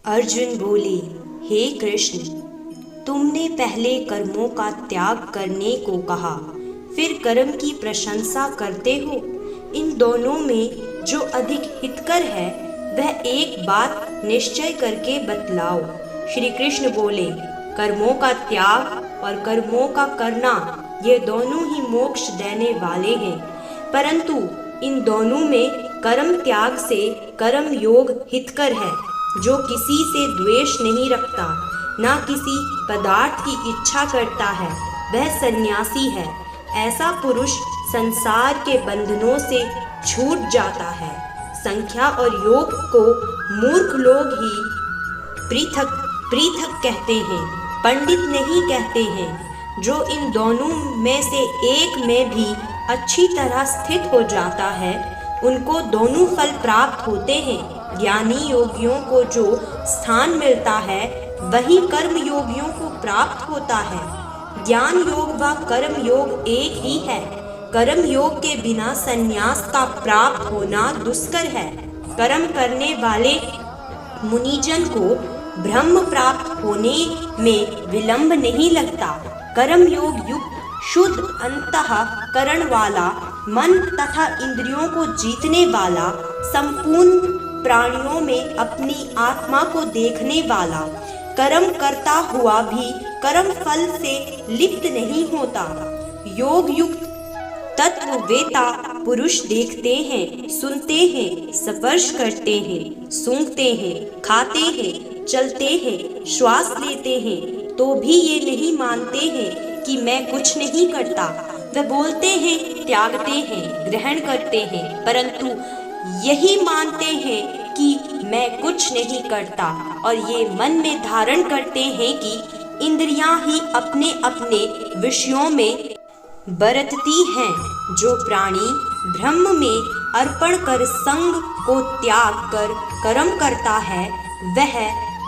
अर्जुन बोले, हे कृष्ण, तुमने पहले कर्मों का त्याग करने को कहा, फिर कर्म की प्रशंसा करते हो। इन दोनों में जो अधिक हितकर है वह एक बात निश्चय करके बतलाओ। श्री कृष्ण बोले, कर्मों का त्याग और कर्मों का करना ये दोनों ही मोक्ष देने वाले हैं, परंतु इन दोनों में कर्म त्याग से कर्म योग हितकर है। जो किसी से द्वेष नहीं रखता, ना किसी पदार्थ की इच्छा करता है, वह सन्यासी है। ऐसा पुरुष संसार के बंधनों से छूट जाता है। संख्या और योग को मूर्ख लोग ही पृथक पृथक कहते हैं, पंडित नहीं कहते हैं। जो इन दोनों में से एक में भी अच्छी तरह स्थित हो जाता है, उनको दोनों फल प्राप्त होते हैं। ज्ञानी योगियों को जो स्थान मिलता है वही कर्म योगियों को प्राप्त होता है। ज्ञान योग व कर्म योग एक ही है। कर्म योग के बिना संन्यास का प्राप्त होना दुष्कर है। कर्म करने वाले मुनिजन को ब्रह्म प्राप्त होने में विलंब नहीं लगता। कर्म योग युक्त शुद्ध अंतःकरण वाला, मन तथा इंद्रियों को जीतने वाला, संपूर्ण प्राणियों में अपनी आत्मा को देखने वाला, कर्म करता हुआ भी कर्म फल से लिप्त नहीं होता। योग युक्त तत्ववेता पुरुष देखते हैं, सुनते हैं, स्पर्श करते हैं, सूंघते हैं, खाते हैं, चलते हैं, श्वास लेते हैं, तो भी ये नहीं मानते हैं कि मैं कुछ नहीं करता। वे बोलते हैं, त्यागते हैं, ग्रहण करते हैं, परंतु यही मानते हैं कि मैं कुछ नहीं करता, और ये मन में धारण करते हैं कि इंद्रियां ही अपने अपने विषयों में बरतती हैं। जो प्राणी ब्रह्म में अर्पण कर संग को त्याग कर कर्म करता है, वह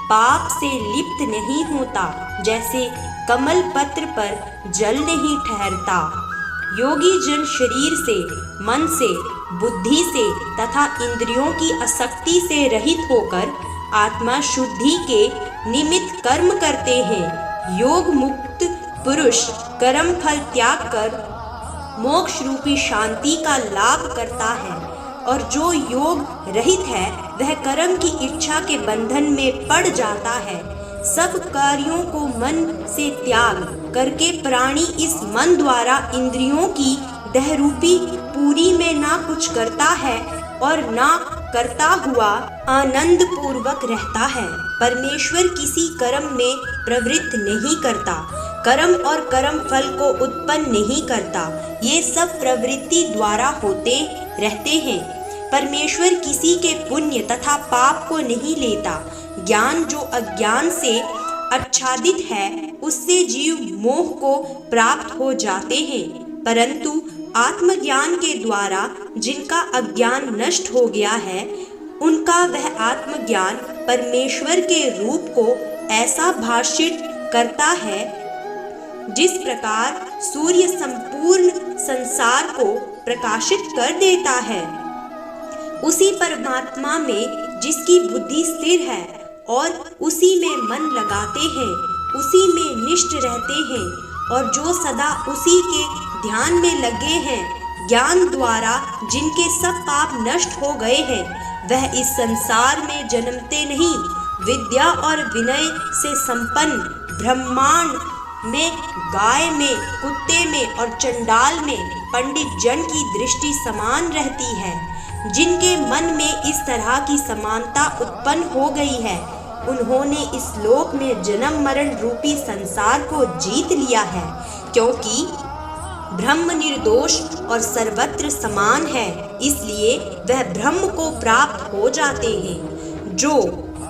पाप से लिप्त नहीं होता, जैसे कमल पत्र पर जल नहीं ठहरता। योगी जन शरीर से, मन से, बुद्धि से तथा इंद्रियों की आसक्ति से रहित होकर आत्मा शुद्धि के निमित्त कर्म करते हैं। योग मुक्त पुरुष कर्म फल त्याग कर मोक्ष रूपी शांति का लाभ करता है, और जो योग रहित है वह कर्म की इच्छा के बंधन में पड़ जाता है। सब कार्यों को मन से त्याग करके प्राणी इस मन द्वारा इंद्रियों की देहरूपी पूरी में ना कुछ करता है और ना करता हुआ आनंद पूर्वक रहता है। परमेश्वर किसी कर्म में प्रवृत्त नहीं करता, कर्म और कर्म फल को उत्पन्न नहीं करता। ये सब प्रवृत्ति द्वारा होते रहते हैं। परमेश्वर किसी के पुण्य तथा पाप को नहीं लेता। ज्ञान जो अज्ञान से आच्छादित है, उससे जीव मोह को प्राप्त हो जाते हैं, परंतु आत्मज्ञान के द्वारा जिनका अज्ञान नष्ट हो गया है, उनका वह आत्मज्ञान परमेश्वर के रूप को ऐसा भाषित करता है जिस प्रकार सूर्य संपूर्ण संसार को प्रकाशित कर देता है। उसी परमात्मा में जिसकी बुद्धि स्थिर है और उसी में मन लगाते हैं, उसी में निष्ठ रहते हैं, और जो सदा उसी के ध्यान में लगे हैं, ज्ञान द्वारा जिनके सब पाप नष्ट हो गए हैं, वह इस संसार में जन्मते नहीं। विद्या और विनय से संपन्न ब्रह्मांड में, गाय में, कुत्ते में और चंडाल में पंडित जन की दृष्टि समान रहती है। जिनके मन में इस तरह की समानता उत्पन्न हो गई है, उन्होंने इस लोक में जन्म मरण रूपी संसार को जीत लिया है, क्योंकि ब्रह्म निर्दोष और सर्वत्र समान है, इसलिए वह ब्रह्म को प्राप्त हो जाते हैं। जो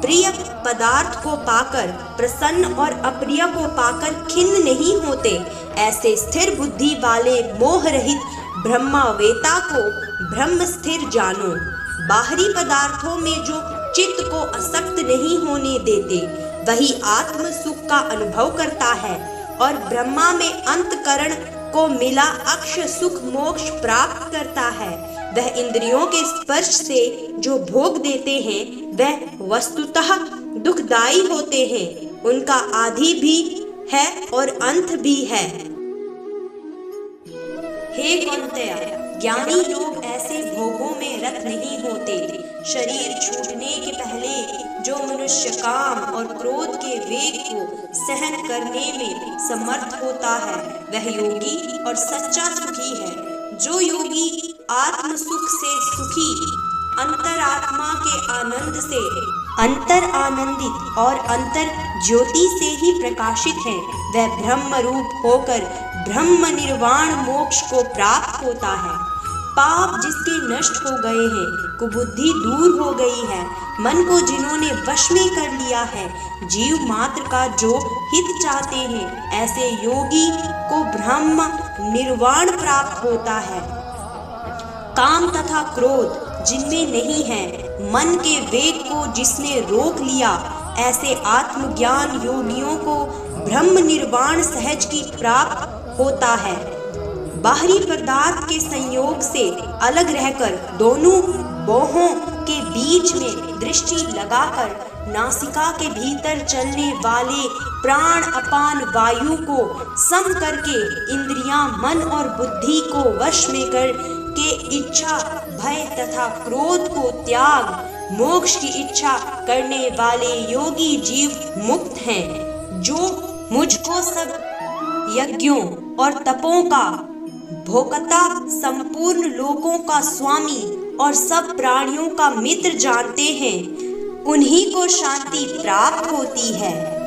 प्रिय पदार्थ को पाकर प्रसन्न और अप्रिय को पाकर खिन्न नहीं होते, ऐसे स्थिर बुद्धि वाले मोह रहित ब्रह्मवेता को ब्रह्म स्थिर जानो। बाहरी पदार्थों में जो चित्त को आसक्त नहीं होने देते, वही आत्म सुख का अनुभव करता है, और ब्रह्मा में अंतकरण को मिला अक्ष सुख मोक्ष प्राप्त करता है। वह इंद्रियों के स्पर्श से जो भोग देते हैं, वह वस्तुतः दुखदाई होते हैं, उनका आदि भी है और अंत भी है। हे कौन्तेय, ज्ञानी लोग ऐसे भोगों में रत नहीं होते। शरीर छूटने के पहले जो मनुष्य काम और क्रोध के वेग को सहन करने में समर्थ होता है, वह योगी और सच्चा सुखी है। जो योगी आत्म सुख से सुखी, अंतरात्मा के आनंद से अंतर आनंदित और अंतर ज्योति से ही प्रकाशित है, वह ब्रह्म रूप होकर ब्रह्म निर्वाण मोक्ष को प्राप्त होता है। पाप जिसके नष्ट हो गए हैं, कुबुद्धि दूर हो गई है, मन को जिन्होंने वश में कर लिया है, जीव मात्र का जो हित चाहते हैं, ऐसे योगी को ब्रह्म निर्वाण प्राप्त होता है। काम तथा क्रोध जिनमें नहीं है, मन के वेग को जिसने रोक लिया, ऐसे आत्मज्ञान योगियों को ब्रह्म निर्वाण सहज की प्राप्त होता है। बाहरी पदार्थ के संयोग से अलग रहकर दोनों बाहों के बीच में दृष्टि लगाकर नासिका के भीतर चलने वाले प्राण अपान वायु को सम करके इंद्रियां, मन और बुद्धि को वश में कर के इच्छा, भय तथा क्रोध को त्याग मोक्ष की इच्छा करने वाले योगी जीव मुक्त हैं। जो मुझको सब यज्ञों और तपों का भोक्ता, संपूर्ण लोकों का स्वामी और सब प्राणियों का मित्र जानते हैं, उन्हीं को शांति प्राप्त होती है।